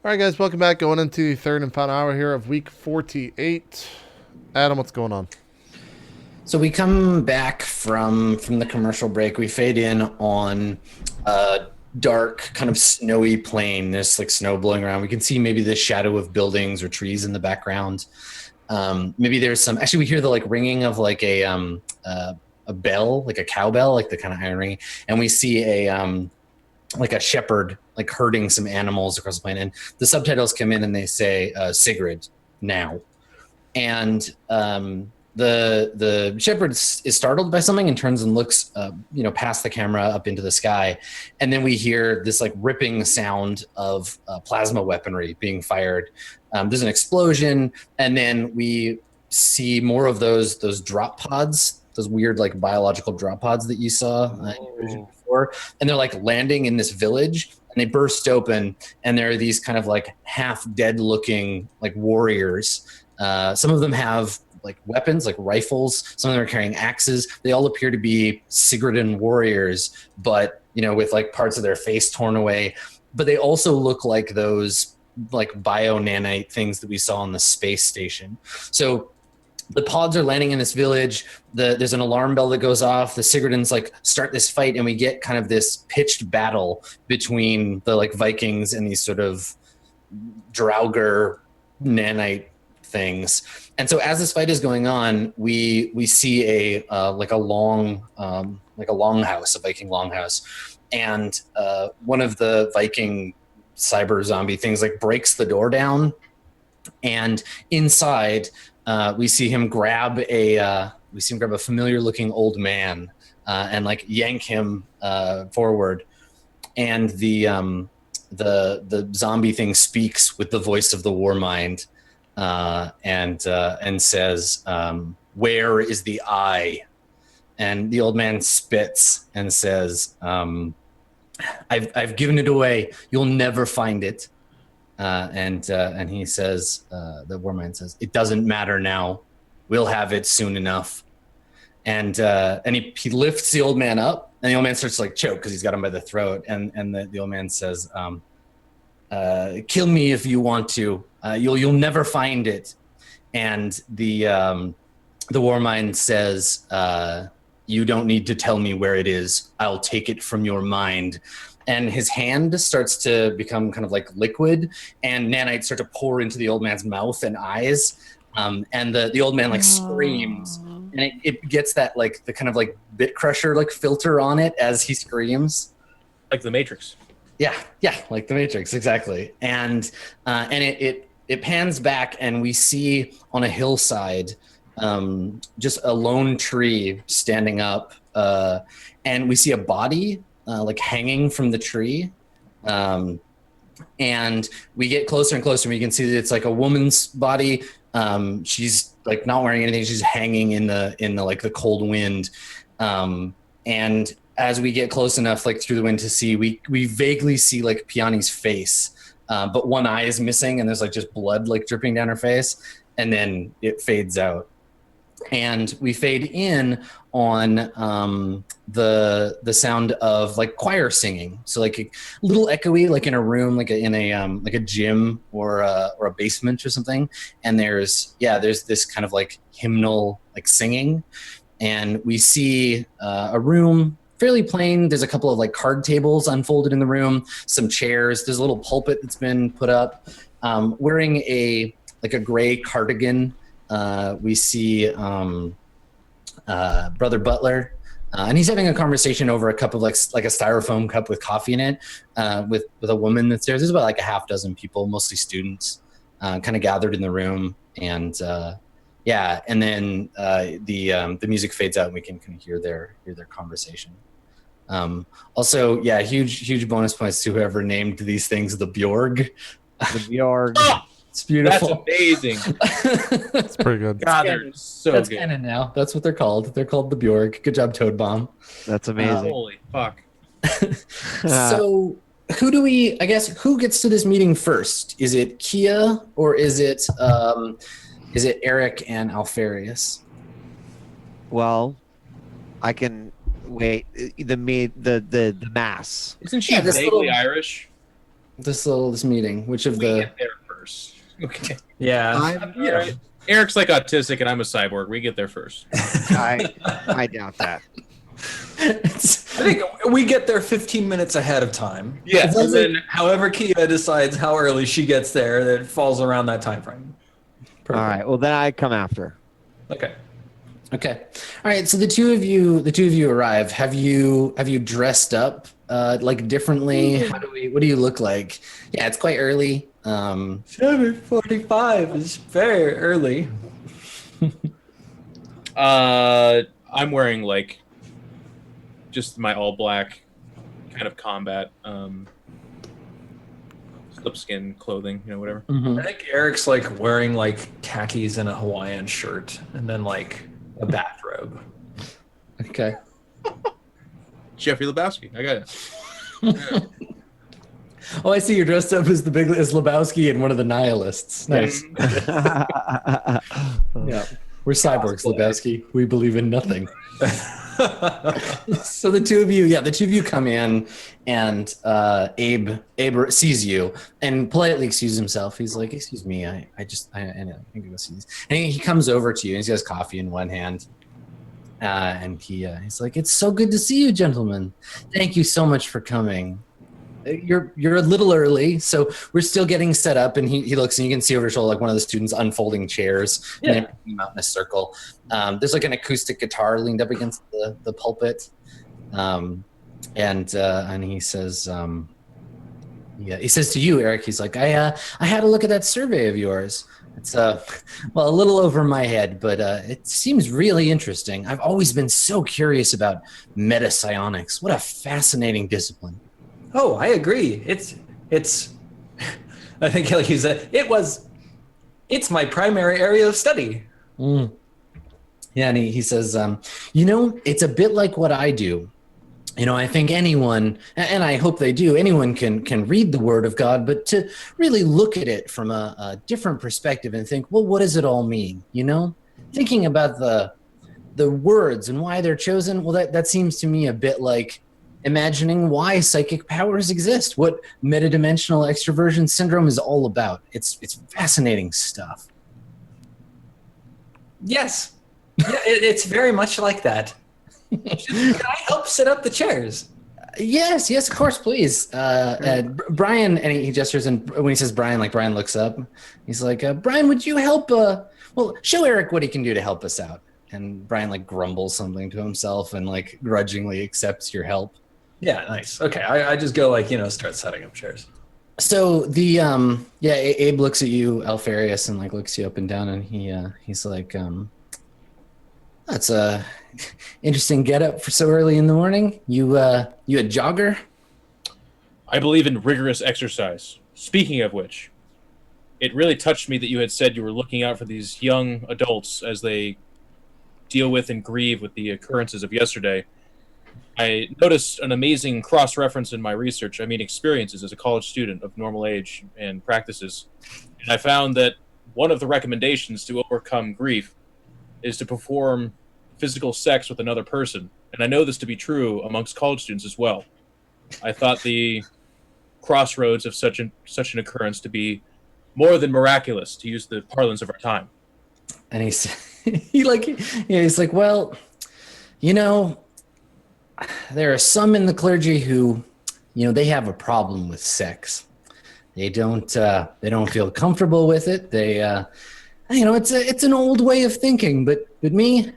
All right, guys, welcome back. Going into the third and final hour here of week 48. Adam, what's going on? So we come back from the commercial break. We fade in on a dark, kind of snowy plain. There's like snow blowing around. We can see maybe the shadow of buildings or trees in the background. Maybe there's some. Actually, we hear the like ringing of like a bell, like a cowbell, like the kind of iron ringing, and we see like a shepherd like herding some animals across the plain. And the subtitles come in and they say Sigrid now, and the shepherd is startled by something and turns and looks past the camera up into the sky, and then we hear this like ripping sound of plasma weaponry being fired. There's an explosion, and then we see more of those drop pods, those weird like biological drop pods that you saw before, and they're like landing in this village, and they burst open, and there are these kind of like half dead looking like warriors. Some of them have like weapons, like rifles. Some of them are carrying axes. They all appear to be Sigurdan warriors, but with like parts of their face torn away. But they also look like those like bio-nanite things that we saw on the space station. So the pods are landing in this village. There's an alarm bell that goes off. The Sigurdans like start this fight, and we get kind of this pitched battle between the like Vikings and these sort of Draugr nanite things. And so as this fight is going on, we see a longhouse, a Viking longhouse, and one of the Viking cyber zombie things like breaks the door down, and inside we see him grab a familiar looking old man and like yank him forward, and the zombie thing speaks with the voice of the war mind. And says, "Where is the eye?" And the old man spits and says, "I've given it away. You'll never find it." And he says, the war mind says, "It doesn't matter now. We'll have it soon enough." And he lifts the old man up, and the old man starts to like choke because he's got him by the throat. And the old man says, "Kill me if you want to. You'll never find it." And the war mind says, "You don't need to tell me where it is. I'll take it from your mind." And his hand starts to become kind of like liquid, and nanites start to pour into the old man's mouth and eyes. And the old man like screams, and it gets that like the kind of like bit crusher like filter on it as he screams, like the Matrix. Yeah, like the Matrix, exactly. And it pans back, and we see on a hillside just a lone tree standing up, and we see a body like hanging from the tree. And we get closer and closer, and we can see that it's like a woman's body. She's like not wearing anything; she's hanging in the like the cold wind. And as we get close enough, like through the wind to see, we vaguely see like Piani's face, but one eye is missing, and there's like just blood like dripping down her face, and then it fades out. And we fade in on the sound of like choir singing, so like a little echoey, like in a room, like in a gym or a basement or something. And there's this kind of like hymnal like singing, and we see a room fairly plain. There's a couple of like card tables unfolded in the room, some chairs. There's a little pulpit that's been put up. Wearing a gray cardigan, we see Brother Butler, and he's having a conversation over a cup of like a styrofoam cup with coffee in it, with a woman that's there. There's about like a half dozen people, mostly students, kind of gathered in the room, and and then the music fades out, and we can kind of hear their conversation. Also, huge bonus points to whoever named these things the Bjorg. The Bjorg. It's beautiful. That's amazing. It's pretty good. God, they're so That's good. canon now. That's what they're called. They're called the Bjorg. Good job, Toad Bomb. That's amazing. Holy fuck. So who gets to this meeting first? Is it Kia, or is it Eric and Alfarius? Well, I can wait. The mass. Isn't she this vaguely little- Irish? this meeting? Which of We the? get there first. Okay. Yeah. I'm- You know, Eric's like autistic, and I'm a cyborg. We get there first. I doubt that. I think we get there 15 minutes ahead of time. Yes. And then however Kia decides how early she gets there, that falls around that time frame. All right. Well, then I come after. Okay. Okay. All right. So the two of you arrive. Have you dressed up like differently? What do you look like? Yeah, it's quite early. 7:45 is very early. I'm wearing like just my all black kind of combat slipskin clothing, whatever. I think Eric's like wearing like khakis and a Hawaiian shirt, and then like a bathrobe. Okay. Jeffrey Lebowski. I got it. Yeah. Oh, I see. You're dressed up as as Lebowski and one of the nihilists. Nice. Yeah. We're cyborgs, Lebowski. We believe in nothing. So the two of you come in, and Abe sees you and politely excuses himself. He's like, "Excuse me, I can go see this." And he comes over to you, and he's got his coffee in one hand, and he's like, "It's so good to see you, gentlemen. Thank you so much for coming. You're a little early, so we're still getting set up." And he looks, and you can see over his shoulder like one of the students unfolding chairs. Yeah. And they put them out in a circle. There's like an acoustic guitar leaned up against the pulpit, and he says, he says to you, Eric, he's like, I had a look at that survey of yours. It's a little over my head, but it seems really interesting. I've always been so curious about metapsionics. What a fascinating discipline. Oh, I agree. It's I think like he said, it's my primary area of study. Mm. Yeah, and he says, it's a bit like what I do. I think anyone, and I hope they do, anyone can read the Word of God, but to really look at it from a different perspective and think, well, what does it all mean? Thinking about the words and why they're chosen, well, that seems to me a bit like imagining why psychic powers exist, what metadimensional extroversion syndrome is all about. It's fascinating stuff. Yes. Yeah, it's very much like that. Can I help set up the chairs? Yes, of course, please. Brian, and he gestures, and when he says Brian, like Brian looks up. He's like, Brian, would you help? Show Eric what he can do to help us out. And Brian like grumbles something to himself and like grudgingly accepts your help. Yeah, nice. Okay, I just go like, start setting up chairs. So Abe looks at you, Alfarius, and like looks you up and down, and he's like, that's a interesting getup for so early in the morning. You a jogger? I believe in rigorous exercise. Speaking of which, it really touched me that you had said you were looking out for these young adults as they deal with and grieve with the occurrences of yesterday. I noticed an amazing cross-reference in my research. I mean, experiences as a college student of normal age and practices. And I found that one of the recommendations to overcome grief is to perform physical sex with another person. And I know this to be true amongst college students as well. I thought the crossroads of such an occurrence to be more than miraculous, to use the parlance of our time. And he's like, well, there are some in the clergy who, they have a problem with sex. They don't feel comfortable with it. They, it's an old way of thinking. But me,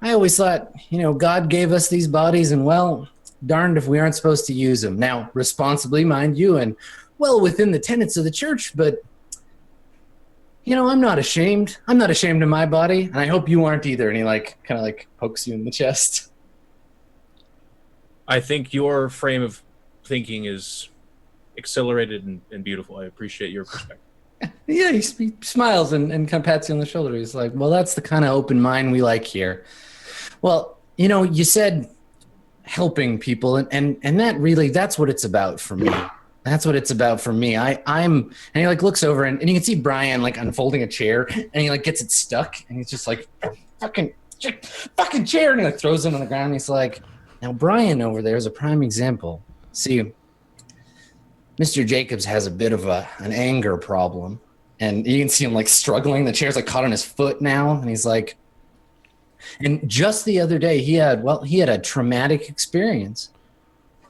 I always thought, God gave us these bodies, and well, darned if we aren't supposed to use them. Now, responsibly, mind you, and well within the tenets of the church. But I'm not ashamed. I'm not ashamed of my body, and I hope you aren't either. And he kind of pokes you in the chest. I think your frame of thinking is accelerated and beautiful. I appreciate your perspective. Yeah, he smiles and kind of pats you on the shoulder. He's like, well, that's the kind of open mind we like here. Well, you said helping people, and that's what it's about for me. That's what it's about for me. And he looks over and you can see Brian unfolding a chair, and he gets it stuck, and he's just like, fucking chair, and he throws it on the ground. And he's like, now Brian over there is a prime example. See, Mr. Jacobs has a bit of an anger problem. And you can see him like struggling. The chair's like caught on his foot now. And he's like, and just the other day he had a traumatic experience.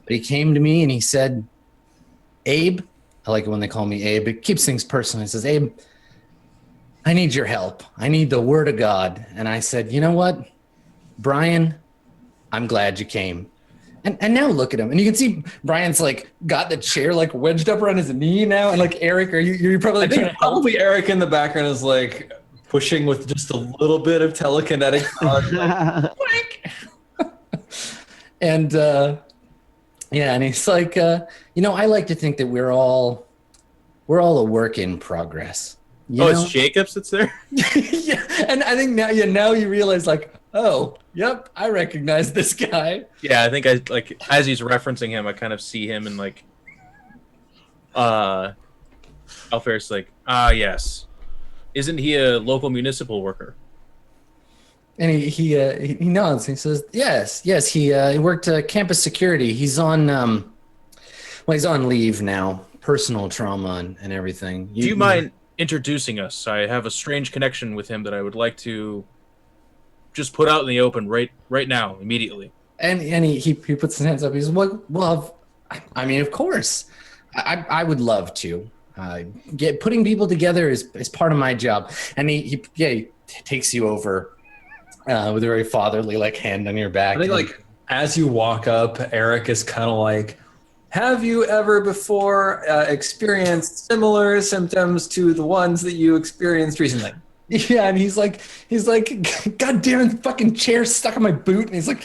But he came to me and he said, Abe, I like it when they call me Abe. It keeps things personal. He says, Abe, I need your help. I need the word of God. And I said, you know what, Brian, I'm glad you came. And now look at him. And you can see Brian's like got the chair like wedged up around his knee now. And like, Eric, you're probably like, I think probably Eric in the background is like pushing with just a little bit of telekinetic power. And yeah, and he's like, I like to think that we're all a work in progress. It's Jacobs that's there? Yeah, and I think now you realize like, oh, yep, I recognize this guy. Yeah, I think I like as he's referencing him, I kind of see him and like Alfer's like, yes. Isn't he a local municipal worker? And he nods. He says, yes. He worked campus security. He's on he's on leave now, personal trauma and everything. Do you mind introducing us? I have a strange connection with him that I would like to just put out in the open right now, immediately. And he puts his hands up. He's like, well, I mean, of course, I would love to. Putting people together is part of my job. And he takes you over with a very fatherly like hand on your back. I think like as you walk up, Eric is kind of like, have you ever before experienced similar symptoms to the ones that you experienced recently? Yeah, and he's like, God damn it, the fucking chair's stuck on my boot, and he's like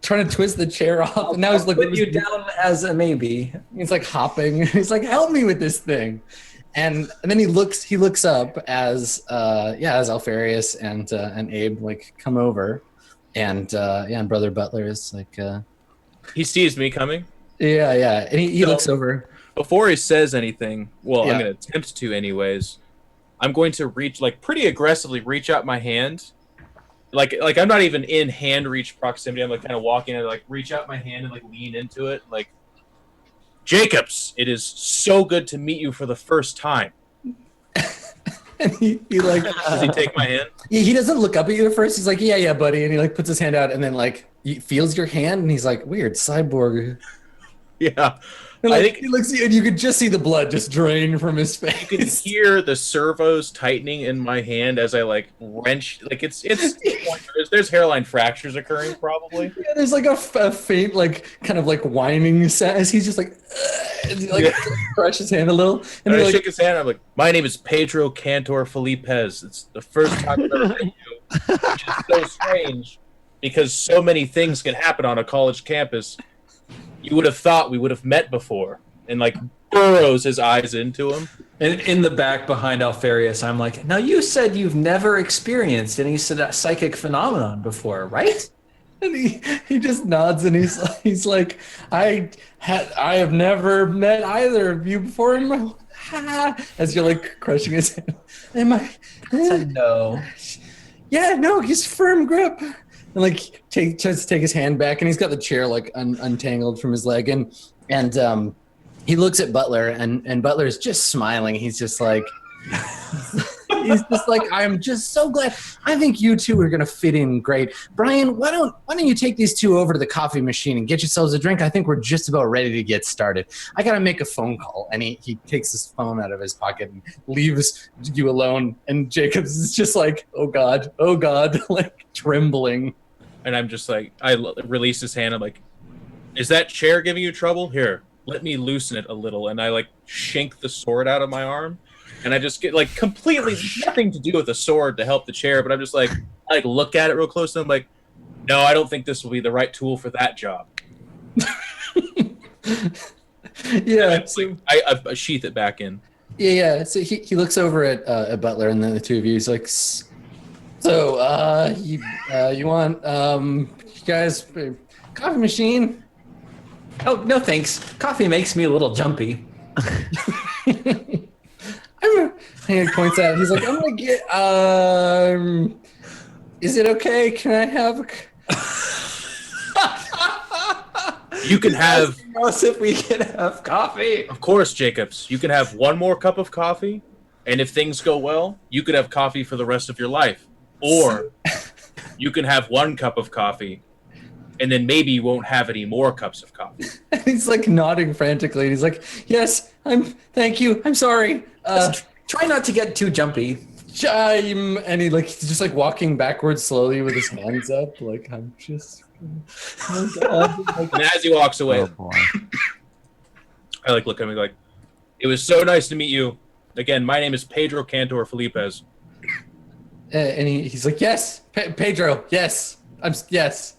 trying to twist the chair off. And now he's looking put you down as a maybe. He's like hopping. He's like, help me with this thing. And then he looks up as Alfarius and Abe like come over, and and Brother Butler is like he sees me coming. Yeah, and he looks over. Before he says anything, well, Yeah. I'm going to attempt to anyways. I'm going to pretty aggressively reach out my hand. Like I'm not even in hand reach proximity. I'm like kind of walking and like reach out my hand and like lean into it. Like, Jacobs, it is so good to meet you for the first time. And he like, does he take my hand? He doesn't look up at you at first. He's like, yeah, buddy. And he like puts his hand out and then like he feels your hand and he's like, weird, cyborg. Yeah. And like, I think he looks at you and you could just see the blood just drain from his face. you can hear the servos tightening in my hand as I like wrench. Like it's there's hairline fractures occurring probably. Yeah, there's like a faint like kind of like whining sound as he's just like, and he like crush his hand a little. And I like, shake his hand. I'm like, my name is Pedro Cantor Felipez. It's the first time I've ever met you, which is so strange because so many things can happen on a college campus. You would have thought we would have met before, and like burrows his eyes into him. And in the back behind Alfarius, I'm like, now you said you've never experienced any psychic phenomenon before, right? And he just nods and he's like, I have never met either of you before in my as you're like crushing his hand. Am I? No. Yeah, no, he's firm grip. And like tries to take his hand back, and he's got the chair like untangled from his leg, and he looks at Butler, and Butler's just smiling. He's just like, I'm just so glad. I think you two are gonna fit in great. Brian, why don't you take these two over to the coffee machine and get yourselves a drink? I think we're just about ready to get started. I gotta make a phone call. And he takes his phone out of his pocket and leaves you alone. And Jacobs is just like, oh God, like trembling. And I'm just like, I release his hand. I'm like, is that chair giving you trouble? Here, let me loosen it a little. And I like shink the sword out of my arm. And I just get like completely nothing to do with the sword to help the chair. But I'm just like, I look at it real close. And I'm like, no, I don't think this will be the right tool for that job. Yeah. So I sheath it back in. Yeah. So he looks over at Butler and then the two of you. He's like, so, you want, you guys, coffee machine? Oh, no thanks. Coffee makes me a little jumpy. He points out, he's like, I'm gonna get, is it okay? Can I have You can have, us if we can have coffee. of course, Jacobs. You can have one more cup of coffee, and if things go well, you could have coffee for the rest of your life. Or you can have one cup of coffee, and then maybe you won't have any more cups of coffee. He's like nodding frantically. And he's like, "Yes, thank you. I'm sorry." Try not to get too jumpy. And he's just like walking backwards slowly with his hands up, like I'm just. Oh God. And as he walks away, Oh boy. I look at him like, "It was so nice to meet you. Again, my name is Pedro Cantor Felipez." And he's like, "Yes, Pedro. Yes, yes."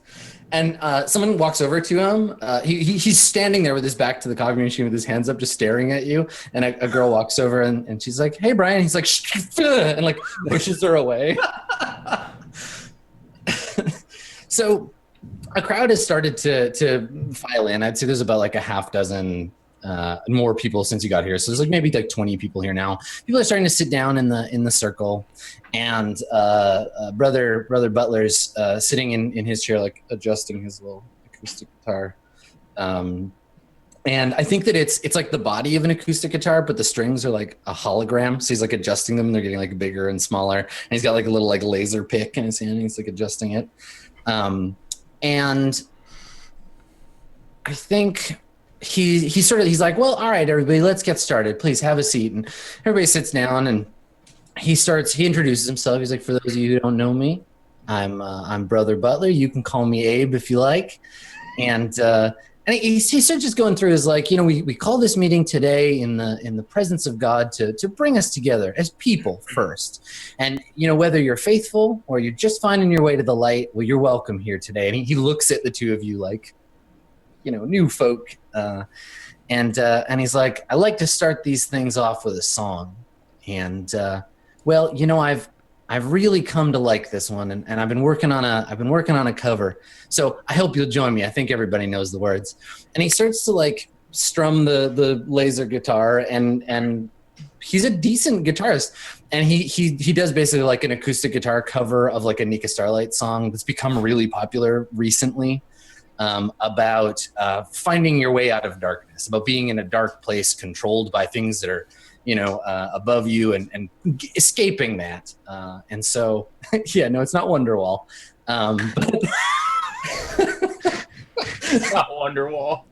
And someone walks over to him. He's standing there with his back to the coffee machine with his hands up, just staring at you. And a girl walks over and she's like, "Hey, Brian." He's like, "Shh," and like pushes her away. So a crowd has started to file in. I'd say there's about like a half dozen more people since you got here. So there's like maybe like 20 people here now. People are starting to sit down in the circle, and brother Butler's sitting in his chair, like adjusting his little acoustic guitar. And I think that it's like the body of an acoustic guitar, but the strings are like a hologram. So he's like adjusting them. And they're getting like bigger and smaller. And he's got like a little like laser pick in his hand. And he's like adjusting it. And I think he's like, "Well, all right, everybody, let's get started. Please have a seat." And everybody sits down, and he introduces himself. He's like, "For those of you who don't know me, I'm Brother Butler. You can call me Abe if you like." And he starts just going through his like, we call this meeting today in the presence of God to bring us together as people first. And whether you're faithful or you're just finding your way to the light, well, you're welcome here today. And he looks at the two of you like, new folk. And he's like, "I like to start these things off with a song. And I've really come to like this one, and I've been working on a cover. So I hope you'll join me. I think everybody knows the words." And he starts to like strum the laser guitar, and he's a decent guitarist. And he does basically like an acoustic guitar cover of like a Nika Starlight song that's become really popular recently, about finding your way out of darkness, about being in a dark place controlled by things that are above you and escaping that. And so, yeah, no, it's not Wonderwall. But It's not Wonderwall.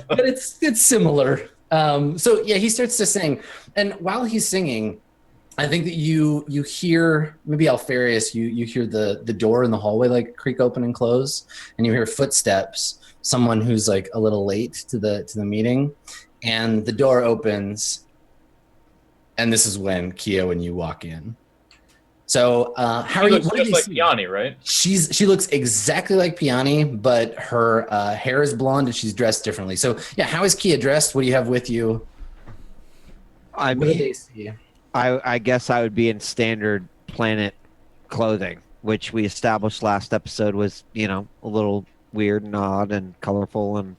but it's similar. So yeah, he starts to sing. And while he's singing, I think that you hear, maybe Alfarius, you hear the door in the hallway like creak open and close, and you hear footsteps, someone who's like a little late to the meeting. And the door opens, and this is when Keo and you walk in. So how are you? Looks just like Piani, right? She looks exactly like Piani, but her hair is blonde and she's dressed differently. So yeah, how is Kia dressed? What do you have with you? I What do mean, they see? I guess I would be in standard planet clothing, which we established last episode was, a little weird and odd and colorful and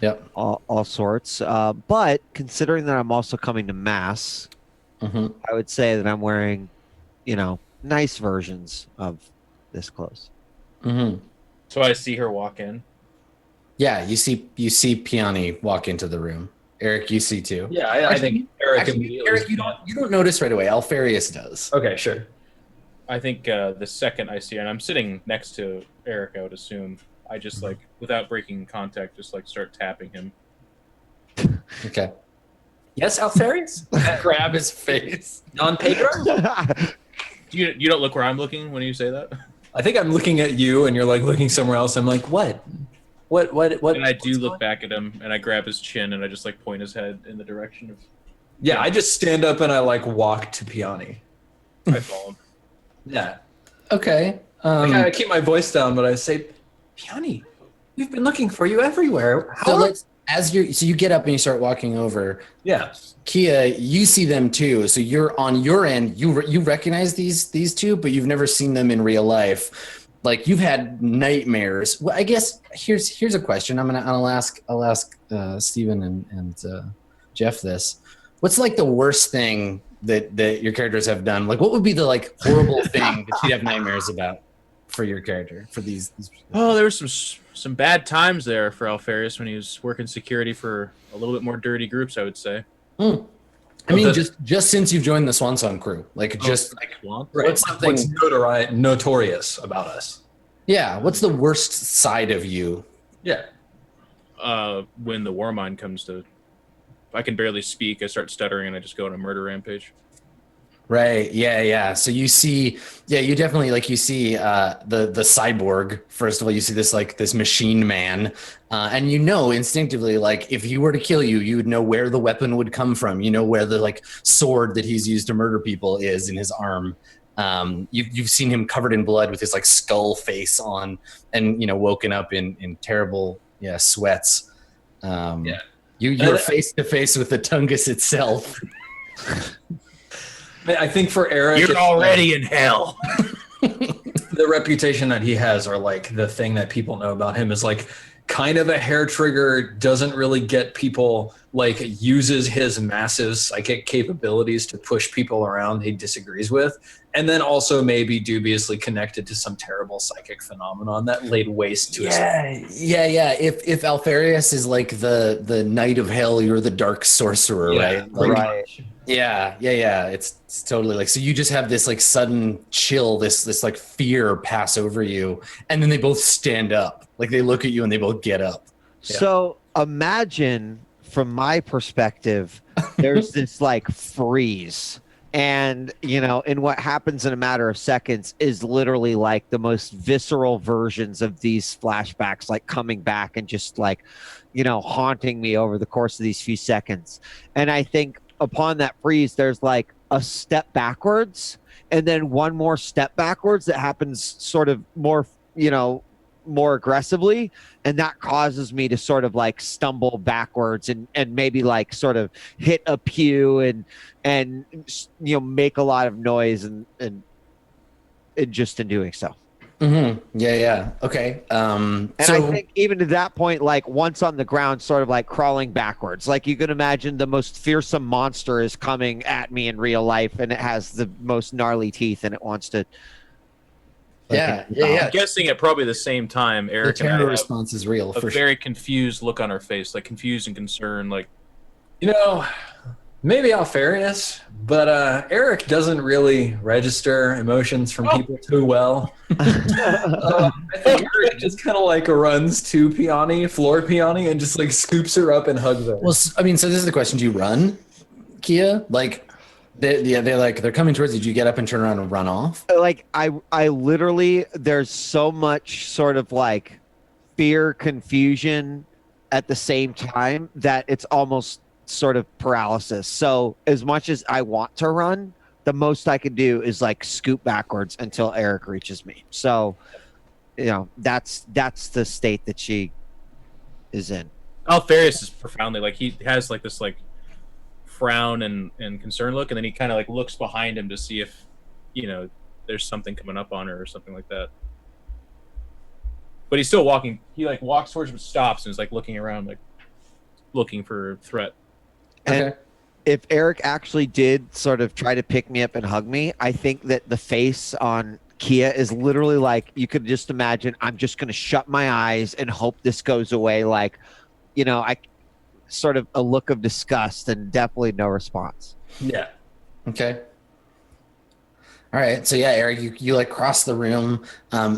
Yep. all sorts. But considering that I'm also coming to Mass, Mm-hmm. I would say that I'm wearing, nice versions of this clothes. Mm-hmm. So I see her walk in. Yeah, you see Piani walk into the room. Eric, you see too. Yeah, I think Eric Actually, immediately. Eric, you don't notice right away. Alfarius does. Okay, sure. I think the second I see her, and I'm sitting next to Eric, I would assume, I just like, without breaking contact, just like start tapping him. Okay. Yes, Alfarius? Grab his face. Don Pedro? You don't look where I'm looking when you say that? I think I'm looking at you and you're like looking somewhere else. I'm like, what? What? And I do look back at him, and I grab his chin, and I just like point his head in the direction of. Yeah, I just stand up and I like walk to Piani. I follow him. Yeah. Okay. I keep my voice down, but I say, Piani, we've been looking for you everywhere. So you get up and you start walking over. Yeah. Kia, you see them too. So you're on your end. You recognize these two, but you've never seen them in real life. Like you've had nightmares. Well, I guess here's a question. I'll ask Steven and Geoff this. What's like the worst thing that your characters have done? Like what would be the like horrible thing that you'd have nightmares about for your character for these? Oh, there was some bad times there for Alfarius when he was working security for a little bit more dirty groups, I would say. I mean, just since you've joined the Swan Song crew, like just like Swamp? Right. what's something? What's notorious about us? Yeah, what's the worst side of you? Yeah. When the Warmind comes to, I can barely speak. I start stuttering and I just go on a murder rampage. Right. Yeah. So you see, you definitely you see the cyborg. First of all, you see this machine man, and instinctively, if he were to kill you, you would know where the weapon would come from. You know where the sword that he's used to murder people is in his arm. You've seen him covered in blood with his skull face on, and woken up in terrible sweats. You're face to face with the Tungus itself. I think for Eric, you're already in hell. The reputation that he has, or the thing that people know about him, is kind of a hair trigger, doesn't really get people, uses his massive psychic capabilities to push people around he disagrees with, and then also maybe dubiously connected to some terrible psychic phenomenon that laid waste to his life. Yeah. If Alfarius is the Knight of Hell, you're the Dark Sorcerer, right? Right. Yeah. It's totally so you just have this sudden chill, this fear pass over you, and then they both stand up. They look at you and they both get up. So imagine, from my perspective, there's this freeze. And, and what happens in a matter of seconds is literally the most visceral versions of these flashbacks, coming back and just haunting me over the course of these few seconds. And I think upon that freeze, there's a step backwards and then one more step backwards that happens sort of more, more aggressively, and that causes me to sort of stumble backwards and maybe sort of hit a pew and make a lot of noise and just in doing so. Yeah. Okay. And I think even to that point, once on the ground, sort of crawling backwards, you can imagine the most fearsome monster is coming at me in real life, and it has the most gnarly teeth, and it wants to. Yeah. I'm guessing at probably the same time, Eric The and I terror have response is real. a very confused look on our face, confused and concerned, maybe Alfarius, but Eric doesn't really register emotions from people too well. I think Eric just kind of runs to floor Peony, and just scoops her up and hugs her. Well, I mean, so this is the question: do you run, Kia? They're coming towards you. Do you get up and turn around and run off? I literally, there's so much sort of fear, confusion at the same time that it's almost sort of paralysis. So as much as I want to run, the most I can do is scoop backwards until Eric reaches me. So, that's the state that she is in. Alfarius is profoundly he has this frown and concerned look, and then he kind of looks behind him to see if there's something coming up on her or something like that. But he's still walking. He walks towards him, stops, and is looking around, looking for a threat. And if Eric actually did sort of try to pick me up and hug me, I think that the face on Kia is literally you could just imagine, I'm just going to shut my eyes and hope this goes away. I sort of a look of disgust and definitely no response. Yeah. Okay. All right. So Eric, you cross the room.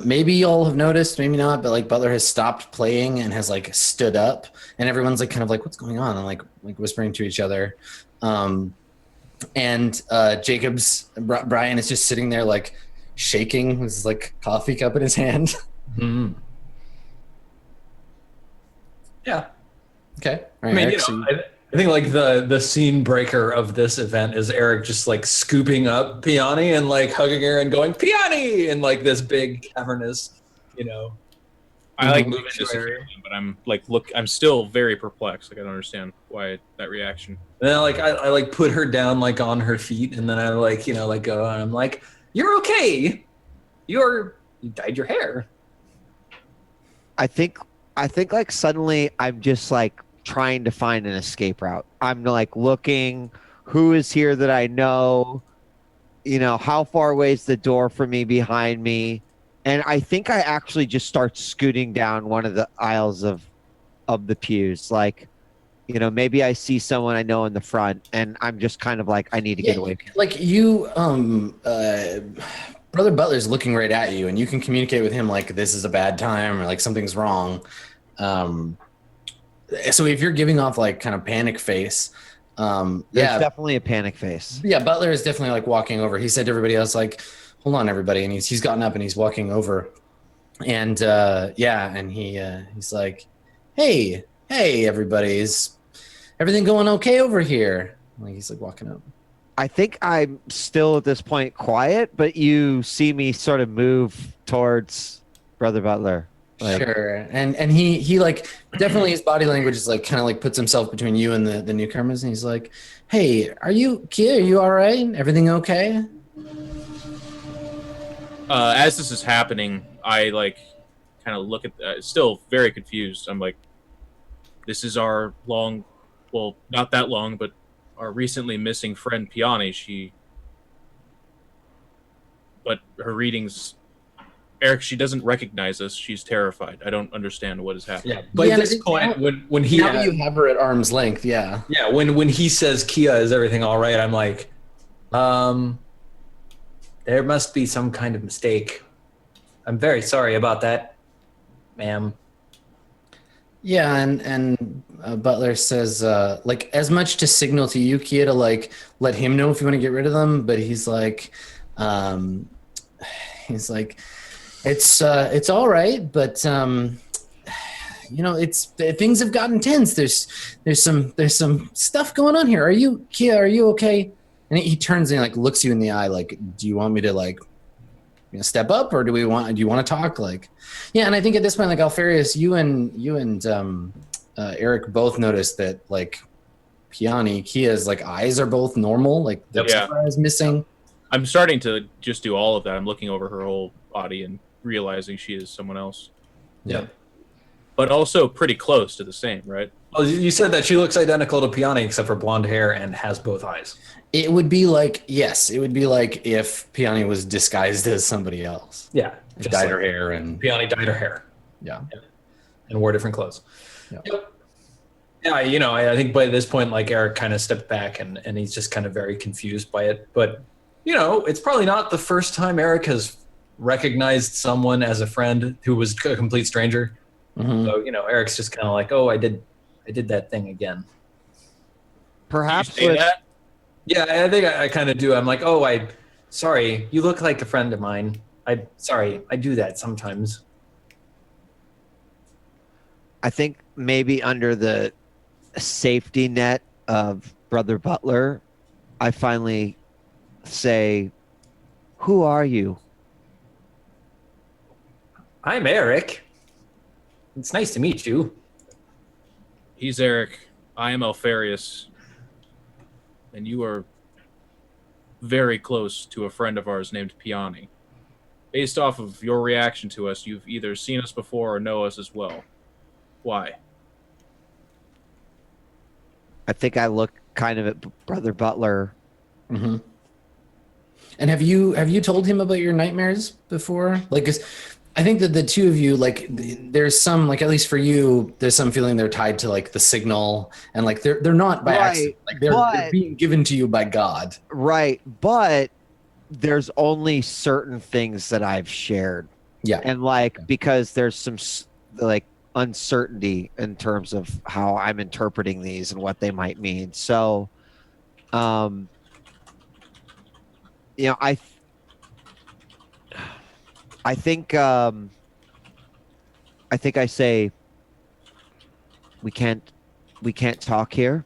Maybe y'all have noticed, maybe not, but Butler has stopped playing and has stood up, and everyone's kind of what's going on, and whispering to each other. And Brian is just sitting there shaking with his coffee cup in his hand. Mm-hmm. Yeah. Okay. All right, I mean, Eric, I think the scene breaker of this event is Eric just scooping up Peony and hugging her and going Peony in this big cavernous, I move into security, but I'm I'm still very perplexed. I don't understand why that reaction. And then I put her down on her feet, and then I go and I'm you're okay. You dyed your hair. I think suddenly I'm just trying to find an escape route. I'm looking, who is here that I know, how far away is the door from me behind me? And I think I actually just start scooting down one of the aisles of the pews. Like, you know, maybe I see someone I know in the front, and I'm just kind of like, I need to get away. Like you, Brother Butler's looking right at you, and you can communicate with him like this is a bad time or like something's wrong. So if you're giving off like kind of panic face, There's definitely a panic face. Yeah, Butler is definitely like walking over. He said to everybody else, like, "Hold on, everybody," and he's gotten up and he's walking over, and and he's like, "Hey, everybody, is everything going okay over here?" Like he's like walking up. I think I'm still at this point quiet, but you see me sort of move towards Brother Butler. Like, Sure, and he like definitely his body language is like kind of like puts himself between you and the newcomers, and he's like, "Hey, Kia? Are you all right? Everything okay?" As this is happening, I like kind of look at still very confused. I'm like, this is our long, well, not that long, but our recently missing friend Piani. But her readings, Eric, she doesn't recognize us. She's terrified. I don't understand what is happening. Yeah, but at this point, when he now you have her at arm's length, yeah. Yeah, when he says, "Kia, is everything all right?" I'm like, there must be some kind of mistake. I'm very sorry about that, ma'am. Yeah, and Butler says like as much to signal to you, Kia, to like let him know if you want to get rid of them, but he's like it's all right, but you know, it's things have gotten tense. There's some stuff going on here. Are you, Kia? Are you okay? And he turns and like looks you in the eye, like, do you want me to like, you know, step up, or do you want to talk? Like, yeah. And I think at this point, like Alfarius, you and Eric both noticed that like Kia's like eyes are both normal, like the eye is missing. I'm starting to just do all of that. I'm looking over her whole body and realizing she is someone else. Yeah. But also pretty close to the same, right? Well, you said that she looks identical to Piani except for blonde hair and has both eyes. It would be like, yes, it would be like if Piani was disguised as somebody else. Yeah. Just dyed her hair and Piani dyed her hair. Yeah. And wore different clothes. Yeah. Yep. Yeah, you know, I think by this point, like Eric kind of stepped back and he's just kind of very confused by it. But, you know, it's probably not the first time Eric has recognized someone as a friend who was a complete stranger. Mm-hmm. So, you know, Eric's just kind of like, oh, I did that thing again. Perhaps Did you say that? Yeah, I think I kind of do. I'm like, oh, sorry, you look like a friend of mine. Sorry, I do that sometimes. I think maybe under the safety net of Brother Butler, I finally say, "Who are you?" I'm Eric. It's nice to meet you. He's Eric. I am Alfarius. And you are very close to a friend of ours named Piani. Based off of your reaction to us, you've either seen us before or know us as well. Why? I think I look kind of at Brother Butler. Mm-hmm. And have you told him about your nightmares before? Like, 'cause I think that the two of you, like, there's some, like, at least for you, there's some feeling they're tied to like the signal, and like they're not by accident, like they're being given to you by God. Right, but there's only certain things that I've shared. Yeah, and like because there's some like uncertainty in terms of how I'm interpreting these and what they might mean. So, you know, I think I say we can't talk here.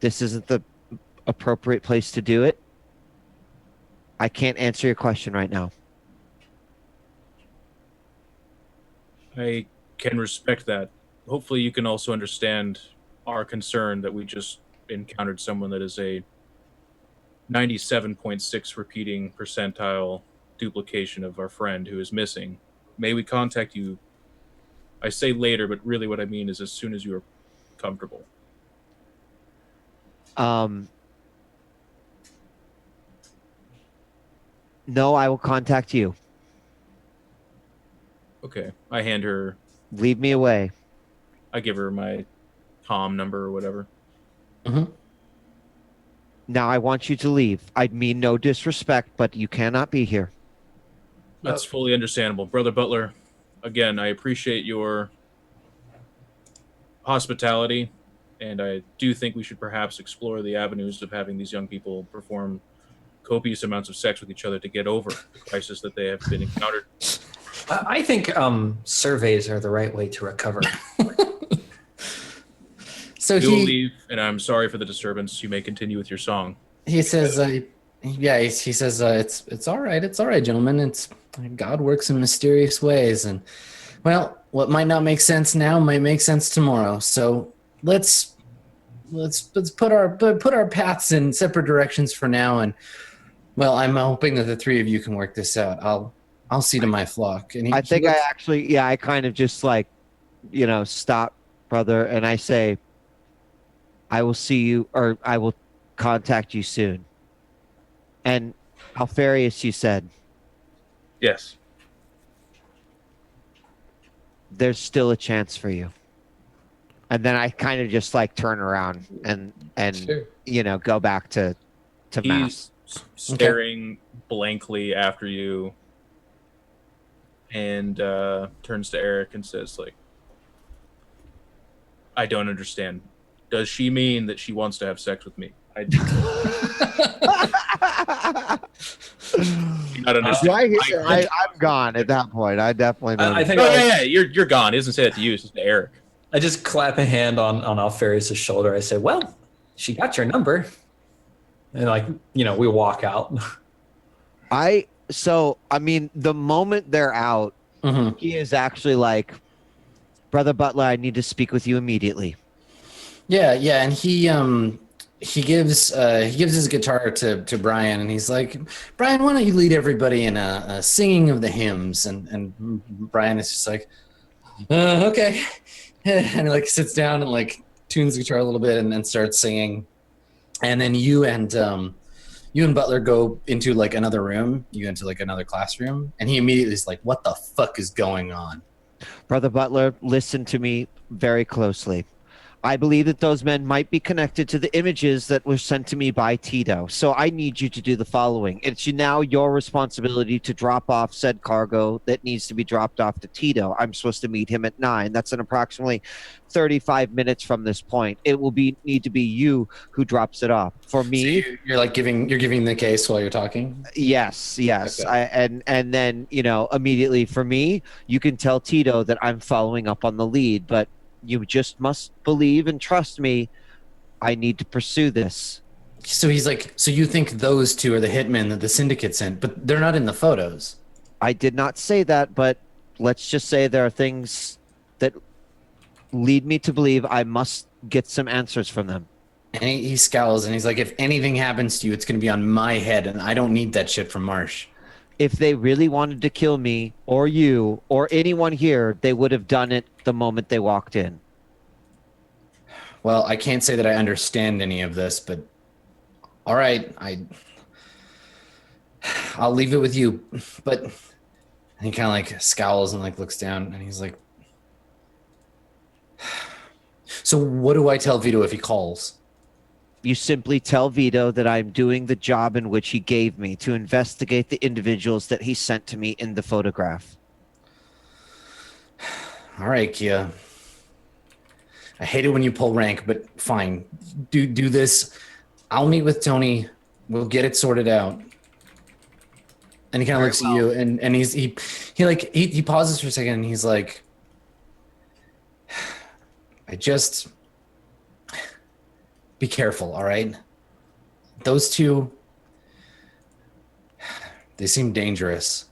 This isn't the appropriate place to do it. I can't answer your question right now. I can respect that. Hopefully you can also understand our concern that we just encountered someone that is a 97.6 repeating percentile duplication of our friend who is missing. May we contact you? I say later, but really what I mean is as soon as you are comfortable. No, I will contact you. Okay. I hand her. Leave me away. I give her my Tom number or whatever. Now I want you to leave. I mean no disrespect, but you cannot be here. That's fully understandable, Brother Butler. Again, I appreciate your hospitality, and I do think we should perhaps explore the avenues of having these young people perform copious amounts of sex with each other to get over the crisis that they have been encountered. I think surveys are the right way to recover. So You'll leave, and I'm sorry for the disturbance. You may continue with your song. he says, he says, it's all right, gentlemen. It's God works in mysterious ways, and well, what might not make sense now might make sense tomorrow. So let's put our paths in separate directions for now. And well, I'm hoping that the three of you can work this out. I'll see to my flock. And I kind of just like, stop, brother, and I say, I will see you, or I will contact you soon. And Alfarius, you said, Yes. there's still a chance for you. And then I kind of just like turn around and Sure. Go back to mass. He's staring blankly after you, and turns to Eric and says, like, I don't understand. Does she mean that she wants to have sex with me? I do not understand. I'm gone at that point. I definitely don't. I think Oh, yeah, you're gone. He doesn't say that to you. It's just to Eric. I just clap a hand on Alfarius' shoulder. I say, well, she got your number. And we walk out. The moment they're out, he is actually like, Brother Butler, I need to speak with you immediately. Yeah, and he gives his guitar to Brian, and he's like, Brian, why don't you lead everybody in a singing of the hymns? And Brian is just like, okay, and he sits down and tunes the guitar a little bit and then starts singing. And then you and Butler go into another room. You go into another classroom, and he immediately is like, what the fuck is going on? Brother Butler, listen to me very closely. I believe that those men might be connected to the images that were sent to me by Tito. So I need you to do the following. It's now your responsibility to drop off said cargo that needs to be dropped off to Tito. I'm supposed to meet him at 9. That's in approximately 35 minutes from this point. It will need to be you who drops it off. For me, so you're giving the case while you're talking? Yes. Okay. And then, immediately for me, you can tell Tito that I'm following up on the lead, but you just must believe and trust me. I need to pursue this. So he's like, so you think those two are the hitmen that the syndicate sent, but they're not in the photos. I did not say that, but let's just say there are things that lead me to believe I must get some answers from them. And he scowls and he's like, if anything happens to you, it's going to be on my head, and I don't need that shit from Marsh. If they really wanted to kill me or you or anyone here, they would have done it the moment they walked in. Well, I can't say that I understand any of this, but all right, I'll leave it with you. But he kind of scowls and looks down, and he's like, so what do I tell Vito if he calls? You simply tell Vito that I'm doing the job in which he gave me to investigate the individuals that he sent to me in the photograph. All right, Kia. I hate it when you pull rank, but fine. Do this. I'll meet with Tony. We'll get it sorted out. And he kind of looks at you, and he pauses for a second, and he's like, be careful, all right? Those two, they seem dangerous.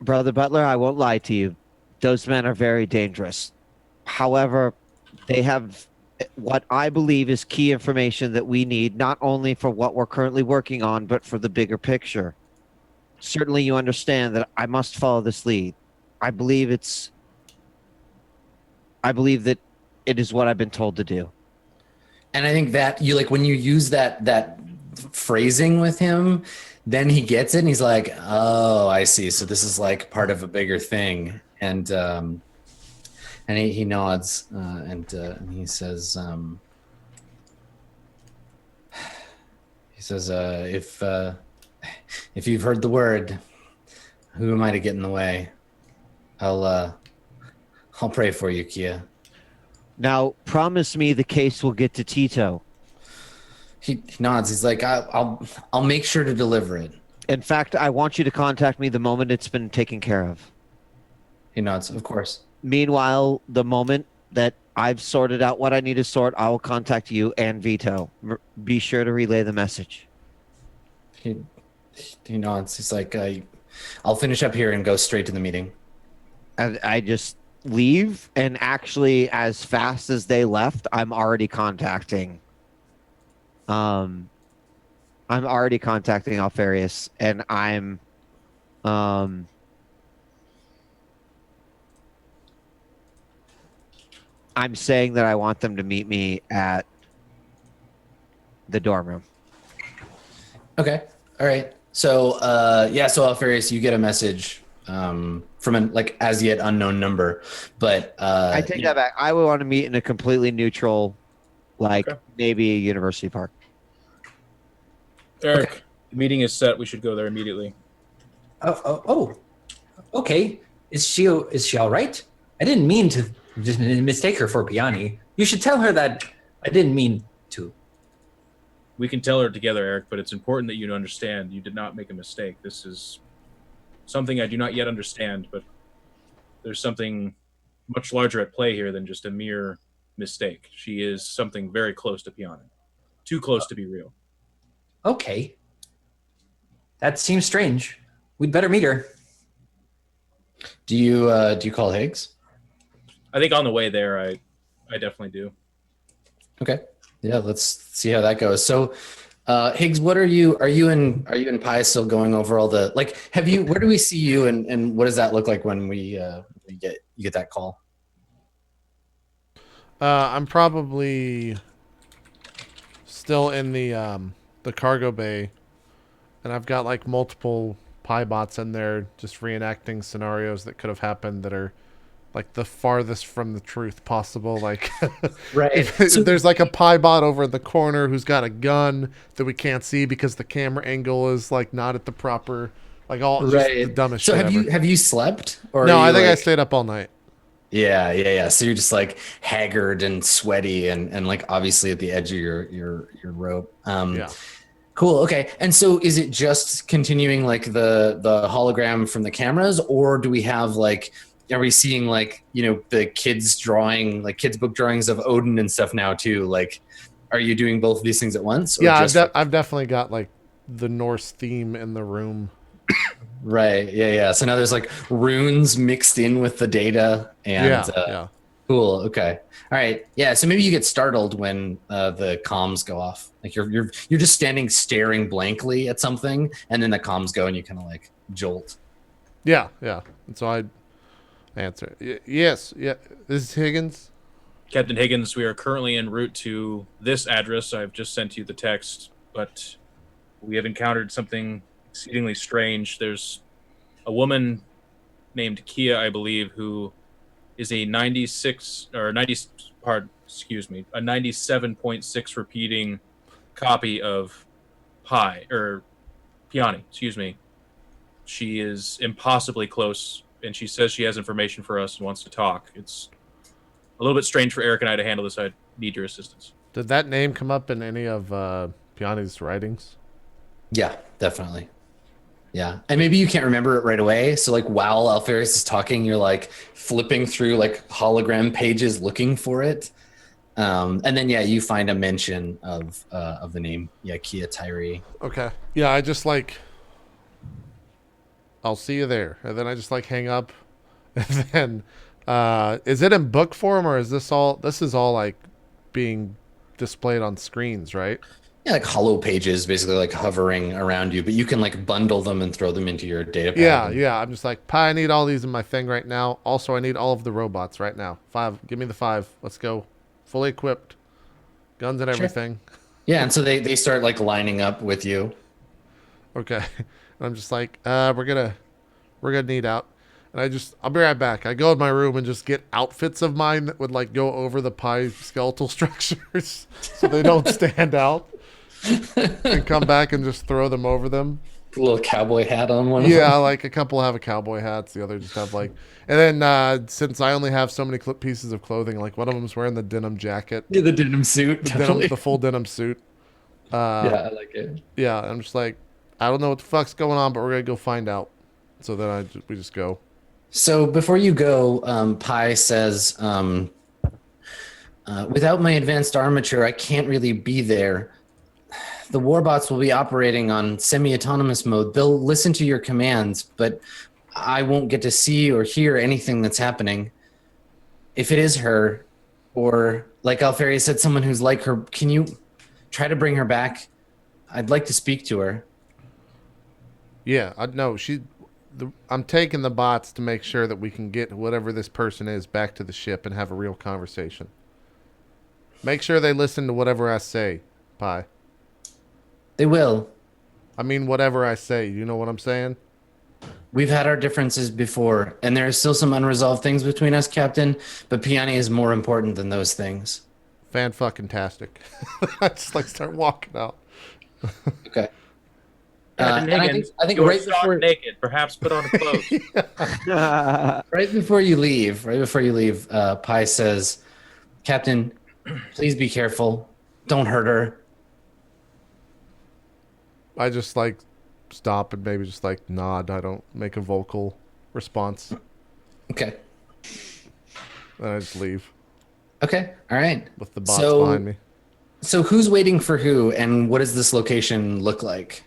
Brother Butler, I won't lie to you. Those men are very dangerous. However, they have what I believe is key information that we need, not only for what we're currently working on, but for the bigger picture. Certainly you understand that I must follow this lead. I believe that it is what I've been told to do. And I think that you when you use that phrasing with him, then he gets it and he's like, "Oh, I see. So this is like part of a bigger thing." And he nods and he says, if you've heard the word, who am I to get in the way? I'll pray for you, Kia. Now, promise me the case will get to Tito. He nods. He's like, I'll make sure to deliver it. In fact, I want you to contact me the moment it's been taken care of. He nods. Of course. Meanwhile, the moment that I've sorted out what I need to sort, I will contact you and Vito. Be sure to relay the message. He nods. He's like, I'll finish up here and go straight to the meeting. And I just leave, and actually, as fast as they left, I'm already contacting. I'm already contacting Alfarius, and I'm saying that I want them to meet me at the dorm room. Okay. All right. So, so Alfarius, you get a message from an like as yet unknown number, but I take that back. I would want to meet in a completely neutral, like maybe a university park. Eric, the meeting is set. We should go there immediately. Okay. Is she all right? I didn't mean to just mistake her for Piani. You should tell her that I didn't mean to. We can tell her together, Eric, but it's important that you understand you did not make a mistake. This is something I do not yet understand, but there's something much larger at play here than just a mere mistake. She is something very close to Piani. Too close to be real. Okay. That seems strange. We'd better meet her. do you call Higgs? I think on the way there, I definitely do. Okay. Yeah, let's see how that goes. So, Higgs, what are you and Pi still going over all the where do we see you and what does that look like when you get that call? I'm probably still in the cargo bay, and I've got like multiple Pi bots in there just reenacting scenarios that could have happened that are like the farthest from the truth possible. Like, Right. So there's like a Pi bot over in the corner who's got a gun that we can't see because the camera angle is like not at the proper, like all just the dumbest So shit ever. have you slept? Or No, I think I stayed up all night. Yeah. So you're just like haggard and sweaty and like obviously at the edge of your rope. Yeah. Cool. Okay. And so is it just continuing like the hologram from the cameras, or do we have like, are we seeing like, the kids book drawings of Odin and stuff now too? Like, are you doing both of these things at once? Or Yeah, just I've definitely got like the Norse theme in the room. Right. Yeah. So now there's like runes mixed in with the data and yeah. Cool. Okay. All right. Yeah. So maybe you get startled when the comms go off. Like you're just standing staring blankly at something, and then the comms go, and you kind of like jolt. Yeah. And so I answer. Yes. Yeah. This is Higgins. Captain Higgins, we are currently en route to this address. I've just sent you the text, but we have encountered something exceedingly strange. There's a woman named Kia, I believe, who is a 97.6 repeating copy of Piani, She is impossibly close, and she says she has information for us and wants to talk. It's a little bit strange for Eric and I to handle this. I need your assistance. Did that name come up in any of Piani's writings? Yeah, definitely. Yeah. And maybe you can't remember it right away. So like while Alfarius is talking, you're like flipping through like hologram pages looking for it. And then you find a mention of the name. Yeah, Kia Tyree. Okay. Yeah, I just like I'll see you there. And then I just like hang up. And then is it in book form, or is this all like being displayed on screens, right? Yeah, like hollow pages basically like hovering around you, but you can like bundle them and throw them into your data pad. Yeah. I'm just like, Pi, I need all these in my thing right now. Also, I need all of the robots right now. 5. Give me the 5. Let's go. Fully equipped. Guns and everything. Yeah, and so they start like lining up with you. Okay. And I'm just like, we're gonna need out. And I'll be right back. I go in my room and just get outfits of mine that would like go over the pie skeletal structures so they don't stand out. And come back and just throw them over them. Put a little cowboy hat on one. Yeah, Of them. like a couple have a cowboy hats, the other just have like, and then since I only have so many pieces of clothing, like one of them's wearing the denim jacket, Yeah, the denim suit. Totally. the full denim suit. Yeah, I like it. Yeah, I'm just like, I don't know what the fuck's going on, but we're gonna go find out. So then we just go. So before you go, Pi says, without my advanced armature, I can't really be there. The warbots will be operating on semi-autonomous mode. They'll listen to your commands, but I won't get to see or hear anything that's happening. If it is her, or like Alferia said, someone who's like her, can you try to bring her back? I'd like to speak to her. Yeah, I'm taking the bots to make sure that we can get whatever this person is back to the ship and have a real conversation. Make sure they listen to whatever I say, Pi. They will. I mean, whatever I say. You know what I'm saying? We've had our differences before, and there are still some unresolved things between us, Captain, but Piani is more important than those things. Fan-fucking-tastic. I just like start walking out. Okay. Captain And Higgins, I think you are right stark before, naked. Perhaps put on a clothes. right before you leave, Pi says, Captain, please be careful. Don't hurt her. I just like stop and maybe just like nod. I don't make a vocal response. Okay. Then I just leave Okay. All right. with the bots behind me. So who's waiting for who, and what does this location look like?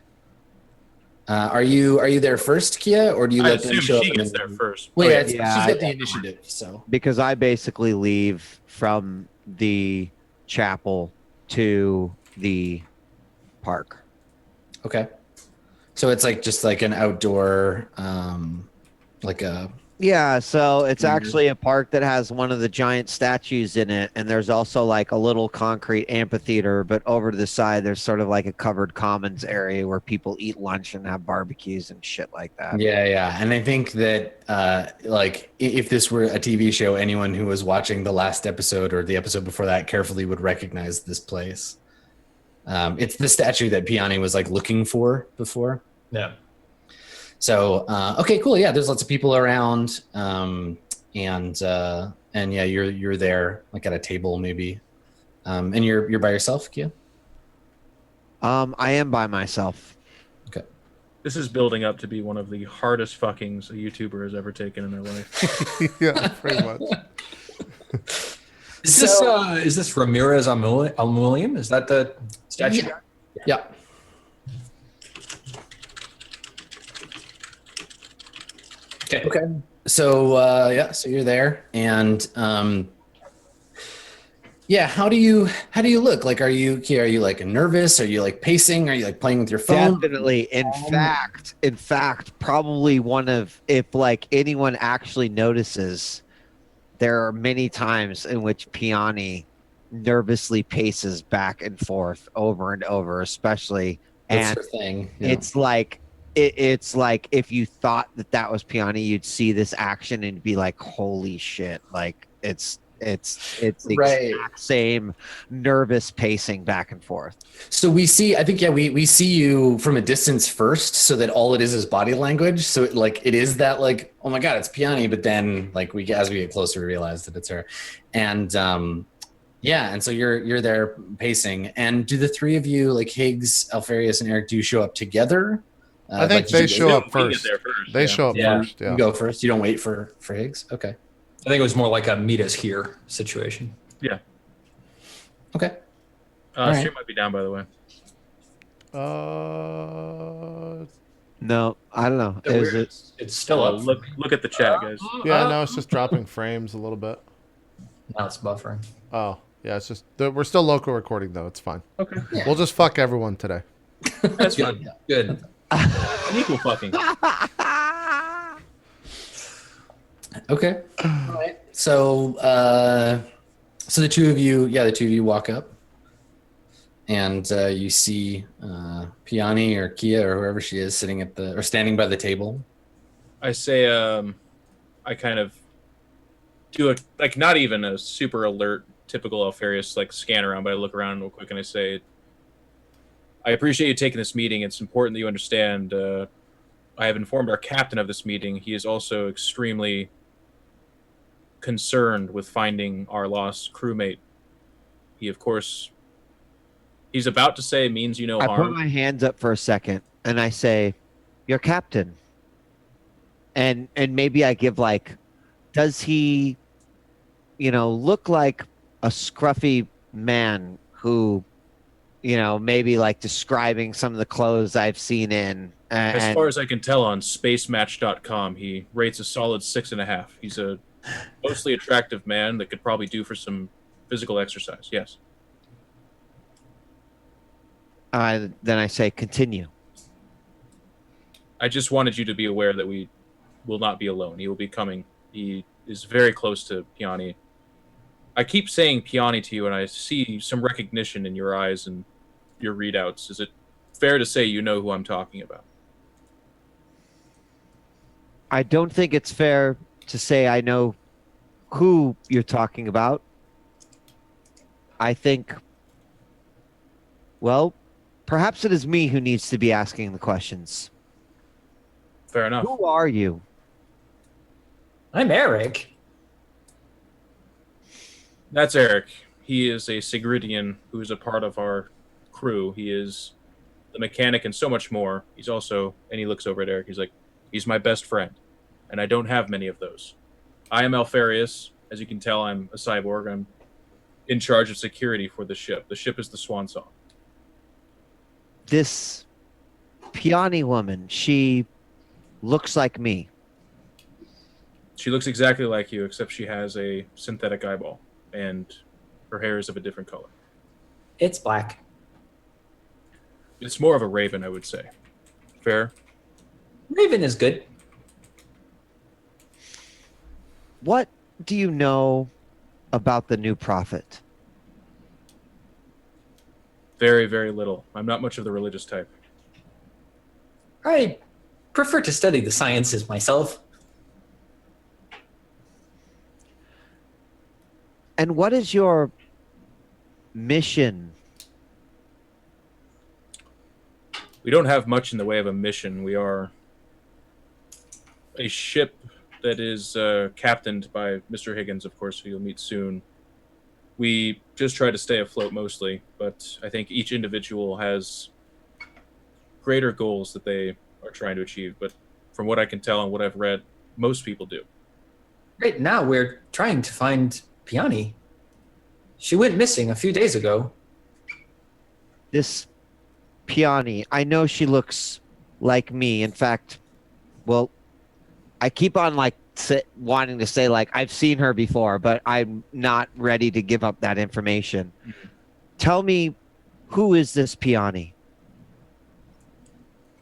Are you there first, Kia, or do you I let them assume show up? she and gets then- there first. Well, yeah, Yeah, she's I- got the initiative. So Because I basically leave from the chapel to the park. okay. So it's like just like an outdoor, like a Yeah, so it's Mhm. actually a park that has one of the giant statues in it, and there's also like a little concrete amphitheater, but over to the side there's sort of like a covered commons area where people eat lunch and have barbecues and shit like that. yeah. And I think that like if this were a TV show, anyone who was watching the last episode or the episode before that carefully would recognize this place. It's the statue that Piani was like looking for before. Yeah. So okay, cool. Yeah, there's lots of people around, and yeah, you're there like at a table maybe, and you're by yourself, Kia. I am by myself. Okay. This is building up to be one of the hardest fuckings a YouTuber has ever taken in their life. Yeah, pretty much. Is this Ramirez Almulium? Is that the statue? Yeah. Okay. So so you're there, and yeah, how do you look? Like, are you like nervous? Are you like pacing? Are you like playing with your phone? Definitely. In fact, probably one of, if like anyone actually notices, there are many times in which Piani nervously paces back and forth over and over, especially. That's And her thing. Yeah. it's like it's like if you thought that was Piani, you'd see this action and be like, holy shit, like it's the Right. exact same nervous pacing back and forth. So we see, I think, yeah, we see you from a distance first, so that all it is body language. So it is that like, oh my God, it's Piani. But then like as we get closer, we realize that it's her. And yeah, and so you're there pacing. And do the three of you, like Higgs, Alfarius, and Eric, do you show up together? I think they show up We get first. there first, They yeah. show up Yeah, first. Yeah. you go first. You don't wait for Higgs. Okay. I think it was more like a meet us here situation. Okay. All right. Stream might be down, by the way. No, I don't know. Is it? It's still Oh, up. look at the chat, guys. Yeah, no, it's just dropping frames a little bit. Now it's buffering. Oh, yeah, it's just we're still local recording though. It's fine. Okay, We'll just fuck everyone today. that's fine. Good. An equal fucking. Okay. All right. So so the two of you walk up, and you see Piani or Kia or whoever she is sitting at the or standing by the table. I say, I kind of do a like not even a super alert, typical Alfarius like scan around, but I look around real quick and I say, I appreciate you taking this meeting. It's important that you understand. I have informed our captain of this meeting. He is also extremely concerned with finding our lost crewmate. He, of course, he's about to say means you no I harm. put my hands up for a second and I say, "Your captain." And maybe I give like, does he, look like a scruffy man who, maybe like describing some of the clothes I've seen in. As far as I can tell on spacematch.com, he rates a solid 6.5. He's a mostly attractive man that could probably do for some physical exercise. Yes. then I say, continue. I just wanted you to be aware that we will not be alone. He will be coming. He is very close to Piani. I keep saying Piani to you, and I see some recognition in your eyes and your readouts. Is it fair to say you know who I'm talking about? I don't think it's fair to say I know who you're talking about. I think, well, perhaps it is me who needs to be asking the questions. Fair enough. Who are you? I'm Eric. That's Eric. He is a Sigridian who is a part of our crew. He is the mechanic and so much more. He's also, and he looks over at Eric, he's like, he's my best friend. And I don't have many of those. I am Alfarius. As you can tell, I'm a cyborg. I'm in charge of security for the ship. The ship is the Swan Song. This Piani woman, she looks like me. She looks exactly like you, except she has a synthetic eyeball, and her hair is of a different color. It's black. It's more of a raven, I would say. Fair? Raven is good. What do you know about the new prophet? Very, very little. I'm not much of the religious type. I prefer to study the sciences myself. And what is your mission? We don't have much in the way of a mission. We are a ship that is captained by Mr. Higgins, of course, who you'll meet soon. We just try to stay afloat mostly, but I think each individual has greater goals that they are trying to achieve. But from what I can tell and what I've read, most people do. Right now, we're trying to find Piani. She went missing a few days ago. This Piani, I know she looks like me. In fact, well, I keep on wanting to say I've seen her before, but I'm not ready to give up that information. Mm-hmm. Tell me, who is this Piani?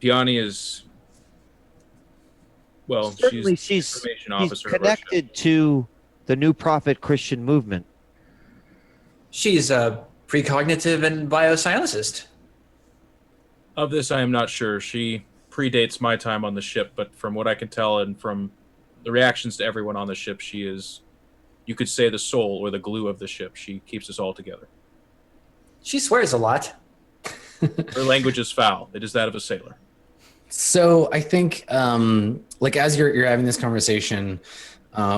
Piani is, well, certainly she's information officer connected to the New Prophet Christian movement. She's a precognitive and bioscientist. Of this, I am not sure. She predates my time on the ship, but from what I can tell and from the reactions to everyone on the ship, she is, you could say, the soul or the glue of the ship. She keeps us all together. She swears a lot. Her language is foul. It is that of a sailor. So I think, as you're having this conversation,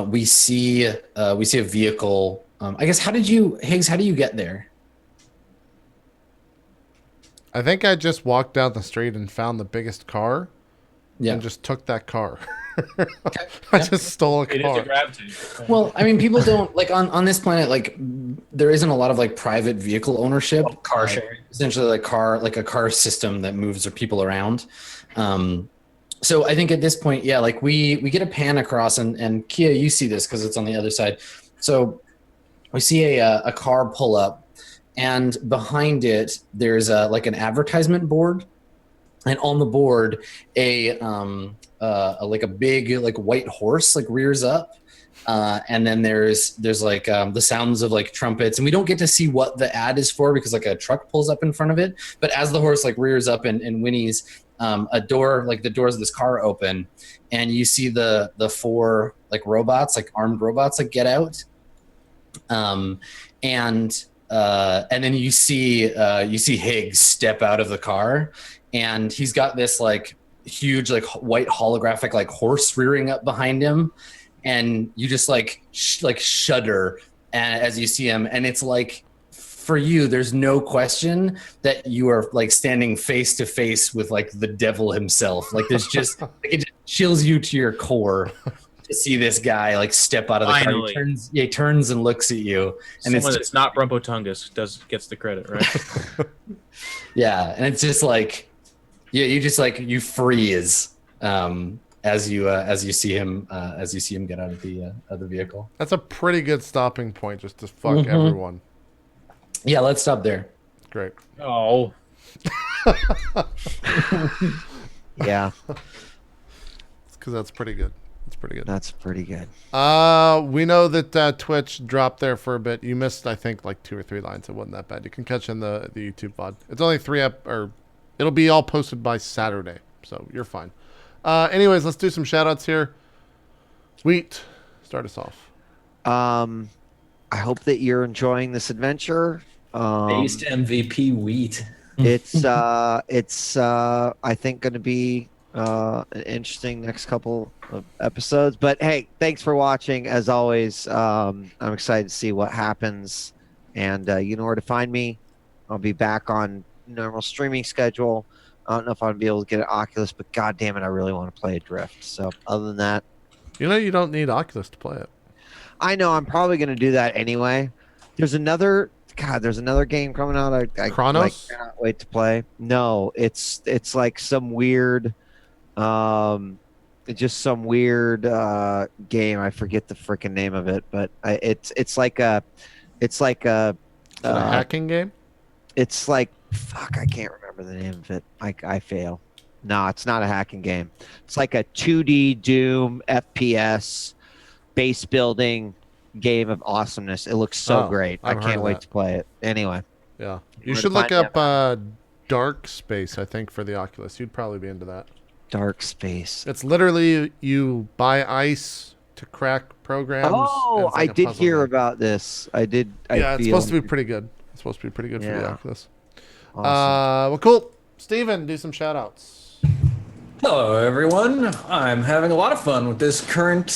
we see a vehicle. I guess Higgs? How do you get there? I think I just walked down the street and found the biggest car, and just took that car. I just stole a car. It is a gravity. Well, I mean, people don't on this planet. There isn't a lot of private vehicle ownership. Car sharing, essentially, a car system that moves people around. So I think at this point, we get a pan across, and Kia, you see this because it's on the other side. So we see a car pull up, and behind it there's an advertisement board, and on the board a big white horse rears up, And then there's like the sounds of like trumpets, and we don't get to see what the ad is for because like a truck pulls up in front of it. But as the horse like rears up and whinnies, a door, like the doors of this car open, and you see the 4 like robots, like armed robots, like get out. And then you see Higgs step out of the car, and he's got this like huge like white holographic like horse rearing up behind him, and you just like shudder as you see him, and it's like for you there's no question that you are like standing face to face with like the devil himself. Like there's just like, it just chills you to your core to see this guy like step out of the Finally. car. He turns and looks at you, and Someone that's not Brumpotungus gets the credit, right? yeah, and it's just like you just like you freeze as you see him get out of the vehicle. That's a pretty good stopping point just to fuck everyone. Yeah, let's stop there. Great. Oh, Yeah, Because that's pretty good. That's pretty good. that's pretty good. We know that Twitch dropped there for a bit. You missed, I think, like 2 or 3 lines. It wasn't that bad. You can catch in the YouTube VOD. It's only 3 or it'll be all posted by Saturday, so you're fine. Anyways, let's do some shout-outs here. Wheat, start us off. I hope that you're enjoying this adventure. Based MVP wheat. It's I think going to be an interesting next couple of episodes. But hey, thanks for watching. As always, I'm excited to see what happens. And you know where to find me. I'll be back on normal streaming schedule. I don't know if I'll be able to get an Oculus, but god damn it, I really want to play Drift. So other than that, You know you don't need Oculus to play it. I know I'm probably going to do that anyway. There's another game coming out. I Chronos? cannot wait to play. No, it's like some weird, just some weird game. I forget the freaking name of it, but it's like a Is it a hacking game? it's like fuck. I can't remember the name of it. I fail. No, it's not a hacking game. It's like a 2D Doom FPS base building game of awesomeness. It looks so great. I I've heard can't of wait that. to play it. Anyway, Yeah. You Where to should look find up Dark Space, I think, for the Oculus. You'd probably be into that. Dark Space. It's literally you buy ice to crack programs. and Oh, it's like I a did puzzle hear game. about this. I did. Yeah, it's supposed to be pretty good. It's supposed to be pretty good for the Yeah. Oculus. awesome. Well, cool. Steven, do some shout-outs. Hello, everyone. I'm having a lot of fun with this current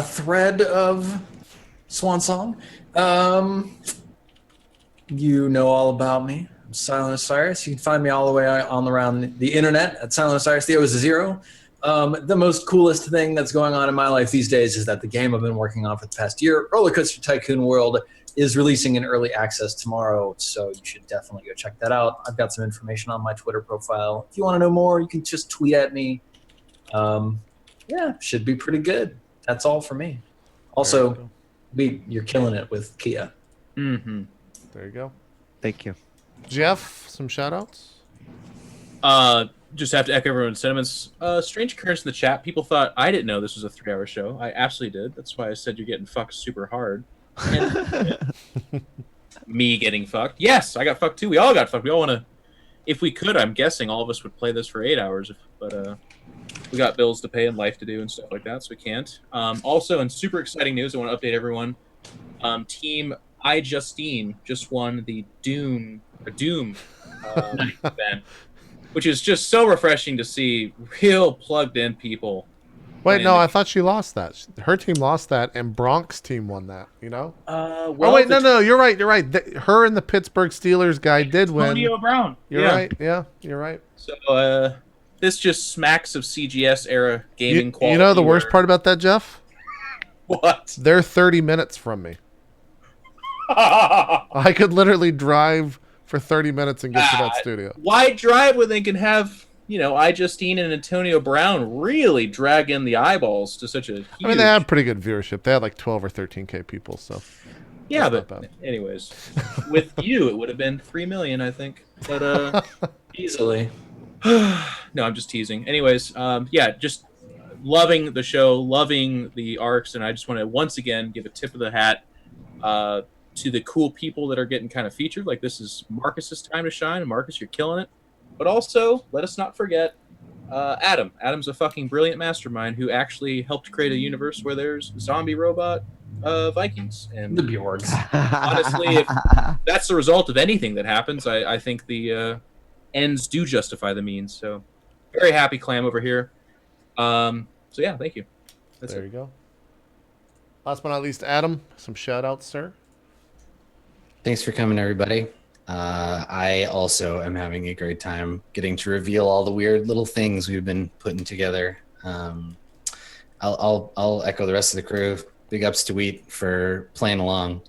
thread of Swan Song. You know all about me. I'm Silent Osiris. You can find me all the way on around the internet at Silent Osiris. The O is a 0. The most coolest thing that's going on in my life these days is that the game I've been working on for the past year, Roller Coaster Tycoon World, is releasing in early access tomorrow, so you should definitely go check that out. I've got some information on my Twitter profile. If you want to know more, you can just tweet at me. Yeah, should be pretty good. That's all for me. Also, you're killing it with Kia. mm-hmm. There you go. Thank you. Jeff, some shout-outs? Just have to echo everyone's sentiments. Strange occurrence in the chat. People thought I didn't know this was a 3-hour show. I absolutely did. That's why I said you're getting fucked super hard. And me getting fucked. Yes, I got fucked too. We all got fucked. We all want to. If we could, I'm guessing all of us would play this for 8 hours. But we got bills to pay and life to do and stuff like that, so we can't. Also, in super exciting news, I want to update everyone. Team iJustine just won the Doom event, which is just so refreshing to see real plugged-in people. Wait, playing no, the I thought she lost that. Her team lost that, and Bronx team won that, you know? Well, oh, wait, the no, you're right. Her and the Pittsburgh Steelers guy did win. Antonio Brown. You're right. Yeah, you're right. So, this just smacks of CGS era gaming quality. You know the worst part about that, Jeff? What? They're 30 minutes from me. I could literally drive for 30 minutes and get to that studio. Why drive when they can have, iJustine and Antonio Brown really drag in the eyeballs to such a huge... I mean, they have pretty good viewership. They had like 12 or 13K people, so... Yeah, that's but not bad. anyways, with you, it would have been 3 million, I think. But, Easily. no, I'm just teasing. Anyways, yeah, just loving the show, loving the arcs, and I just want to once again give a tip of the hat to the cool people that are getting kind of featured. Like, this is Marcus's time to shine, and Marcus, you're killing it. But also, let us not forget Adam. Adam's a fucking brilliant mastermind who actually helped create a universe where there's zombie robot Vikings. And The Bjorgs. honestly, if that's the result of anything that happens, I think the ends do justify the means. So, very happy clam over here. So yeah, thank you. That's There it. you go. Last but not least, Adam, some shout outs, sir. Thanks for coming, everybody. I also am having a great time getting to reveal all the weird little things we've been putting together. I'll echo the rest of the crew. Big ups to Wheat for playing along.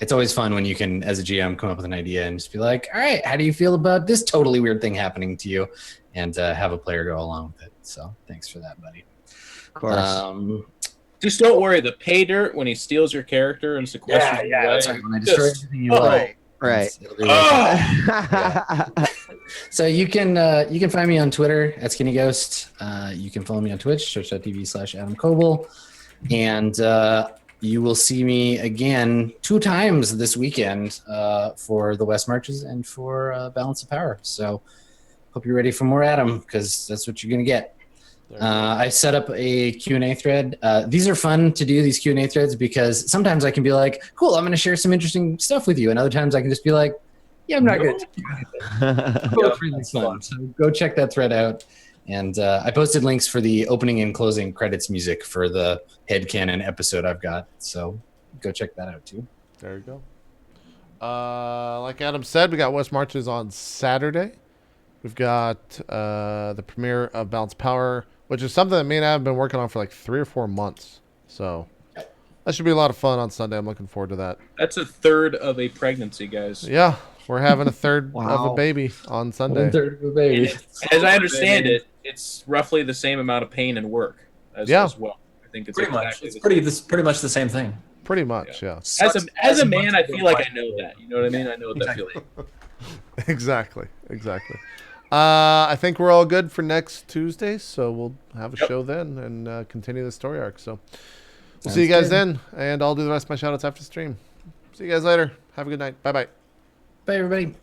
It's always fun when you can, as a GM, come up with an idea and just be like, all right, how do you feel about this totally weird thing happening to you? And have a player go along with it. So thanks for that, buddy. Of course. Just don't worry. The pay dirt when he steals your character and sequesters you away. That's right. When I destroy everything you love. Right. It'll be worth it. So you can find me on Twitter at Skinny Ghost. You can follow me on Twitch, twitch.tv/Adam Koebel. And you will see me again 2 times this weekend for the West Marches and for Balance of Power. So hope you're ready for more Adam, because that's what you're going to get. I set up a Q&A thread. These are fun to do, these Q&A threads, because sometimes I can be like, cool, I'm going to share some interesting stuff with you. And other times I can just be like, yeah, I'm not going to do anything. Both really fun. So go check that thread out. And I posted links for the opening and closing credits music for the headcanon episode I've got. So go check that out too. There you go. Like Adam said, we got West Marches on Saturday. We've got the premiere of Balance Power, which is something that me and Adam have been working on for like 3 or 4 months. So that should be a lot of fun on Sunday. I'm looking forward to that. That's a third of a pregnancy, guys. Yeah, we're having a third of Wow. a baby on Sunday. 1/3 of a baby. As I understand it, it's roughly the same amount of pain and work as well. I think it's Pretty much. exactly It's the pretty much the same thing. Pretty much, yeah. As a man, I feel like I know that. You know what I mean? I know what that feels like. Exactly. I think we're all good for next Tuesday, so we'll have a show then and continue the story arc. So we'll see you guys then, and I'll do the rest of my shoutouts after stream. See you guys later. Have a good night. Bye-bye. Bye, everybody.